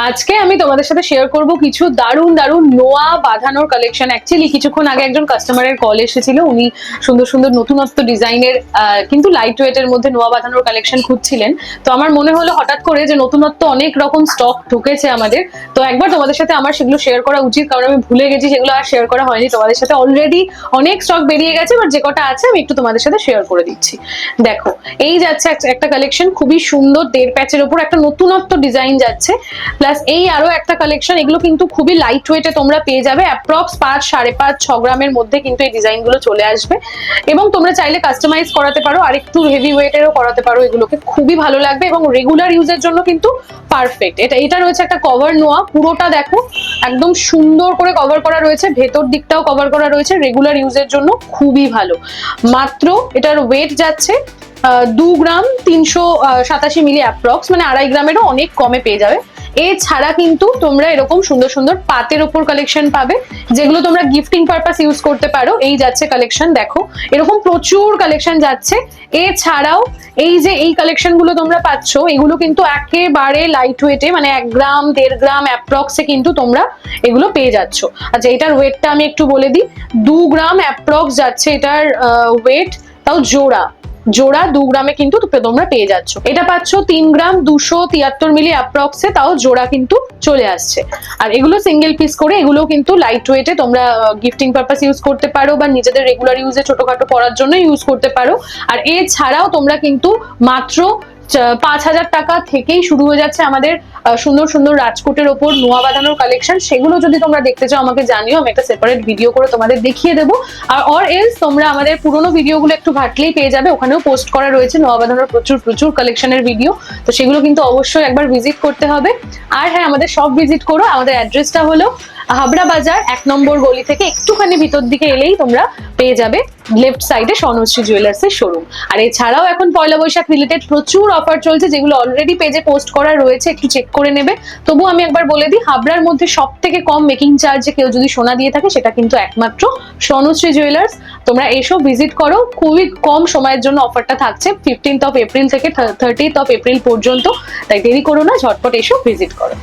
আজকে আমি তোমাদের সাথে শেয়ার করব কিছু দারুণ দারুণ নোয়া বাঁধানোর কালেকশন। অ্যাকচুয়ালি কিছুক্ষণ আগে একজন কাস্টমারের কল এসেছিল, উনি সুন্দর সুন্দর নতুনত্ব ডিজাইনের কিন্তু লাইট ওয়েটের মধ্যে নোয়া বাঁধানোর কালেকশন খুঁজছিলেন। তো আমার মনে হলো হঠাৎ করে যে নতুনত্ব অনেক রকম স্টক ঢুকেছে আমাদের, তো একবার তোমাদের সাথে আমার সেগুলো শেয়ার করা উচিত, কারণ আমি ভুলে গেছি, সেগুলো আর শেয়ার করা হয়নি তোমাদের সাথে। অলরেডি অনেক স্টক বেরিয়ে গেছে, বাট যে কটা আছে আমি একটু তোমাদের সাথে শেয়ার করে দিচ্ছি। দেখো, এই যাচ্ছে একটা কালেকশন, খুবই সুন্দর, 1.5 প্যাচের উপর একটা নতুনত্ব ডিজাইন যাচ্ছে। প্লাস এই আরো একটা কালেকশন, এগুলো কিন্তু খুবই লাইট ওয়েটে তোমরা পেয়ে যাবে, অ্যাপ্রক্স 5, 5.5, 6 গ্রামের মধ্যে কিন্তু এই ডিজাইন গুলো চলে আসবে। এবং তোমরা চাইলে কাস্টমাইজ করাতে পারো, আর একটু হেভি ওয়েটেরও করাতে পারো, এগুলোকে খুবই ভালো লাগবে এবং রেগুলার ইউজের জন্য কিন্তু পারফেক্ট। এটা রয়েছে একটা কভার নোয়া, পুরোটা দেখো একদম সুন্দর করে কভার করা রয়েছে, ভেতর দিকটাও কভার করা রয়েছে, রেগুলার ইউজের জন্য খুবই ভালো। মাত্র এটার ওয়েট যাচ্ছে 2 গ্রাম 387 মিলি অ্যাপ্রক্স, মানে 2.5 গ্রামেরও অনেক কমে পেয়ে যাবে। এছাড়া কিন্তু তোমরা এরকম সুন্দর সুন্দর পাতের ওপর কালেকশন পাবে, যেগুলো তোমরা গিফটিং পারপাস ইউজ করতে পারো। এই যাচ্ছে কালেকশন, দেখো এরকম প্রচুর কালেকশন যাচ্ছে। এছাড়াও এই যে এই কালেকশন গুলো তোমরা পাচ্ছ, এগুলো কিন্তু একেবারে লাইট ওয়েটে, মানে 1 গ্রাম 1.5 গ্রাম অ্যাপ্রক্সে কিন্তু তোমরা এগুলো পেয়ে যাচ্ছ। আচ্ছা, এটার ওয়েটটা আমি একটু বলে দিই, 2 গ্রাম অ্যাপ্রক্স যাচ্ছে এটার ওয়েট, তাও জোড়া 2 গ্রামে কিন্তু তোমরা পেয়ে যাচ্ছ। এটা পাচ্ছ 3 গ্রাম 273 মিলি অ্যাপ্রক্সে, তাও জোড়া কিন্তু চলে আসছে। আর এগুলো সিঙ্গেল পিস করে, এগুলো কিন্তু লাইট ওয়েটে, তোমরা গিফটিং পারপাস ইউজ করতে পারো বা নিজেদের রেগুলার ইউজে ছোটখাটো পরার জন্য ইউজ করতে পারো। আর এছাড়াও তোমরা কিন্তু মাত্র 5,000 টাকা থেকেই শুরু হয়ে যাচ্ছে আমাদের সুন্দর সুন্দর রাজকোটের ওপর নোয়া বাঁধানোর কালেকশন। সেগুলো যদি তোমরা দেখতে চাও আমাকে জানিও, আমি একটা সেপারেট ভিডিও করে তোমাদের দেখিয়ে দেবো। আর অর এলস তোমরা আমাদের পুরোনো ভিডিওগুলো একটু ঘাটলেই পেয়ে যাবে, ওখানেও পোস্ট করা রয়েছে নোয়া বাঁধানোর প্রচুর কালেকশনের ভিডিও, তো সেগুলো কিন্তু অবশ্যই একবার ভিজিট করতে হবে। আর হ্যাঁ, আমাদের সব ভিজিট করো। আমাদের অ্যাড্রেসটা হলো হাবড়া বাজার 1 নম্বর গলি থেকে একটুখানি ভিতর দিকে এলেই তোমরা পেয়ে যাবে লেফট সাইডে স্বর্ণশ্রী জুয়েলার্স এর শোরুম। আর এছাড়াও এখন পয়লা বৈশাখ রিলেটেড প্রচুর অফার চলছে, যেগুলো অলরেডি পেজে পোস্ট করা রয়েছে, একটু চেক করে নেবে। তবু আমি একবার বলে দিই, হাবড়ার মধ্যে সব থেকে কম মেকিং চার্জে কেউ যদি সোনা দিয়ে থাকে, সেটা কিন্তু একমাত্র স্বর্ণশ্রী জুয়েলার্স। তোমরা এসো, ভিজিট করো, খুবই কম সময়ের জন্য অফারটা থাকছে, 15th অফ এপ্রিল থেকে 30th অফ এপ্রিল পর্যন্ত। তাই দেরি করো না, ঝটপট এসো, ভিজিট করো।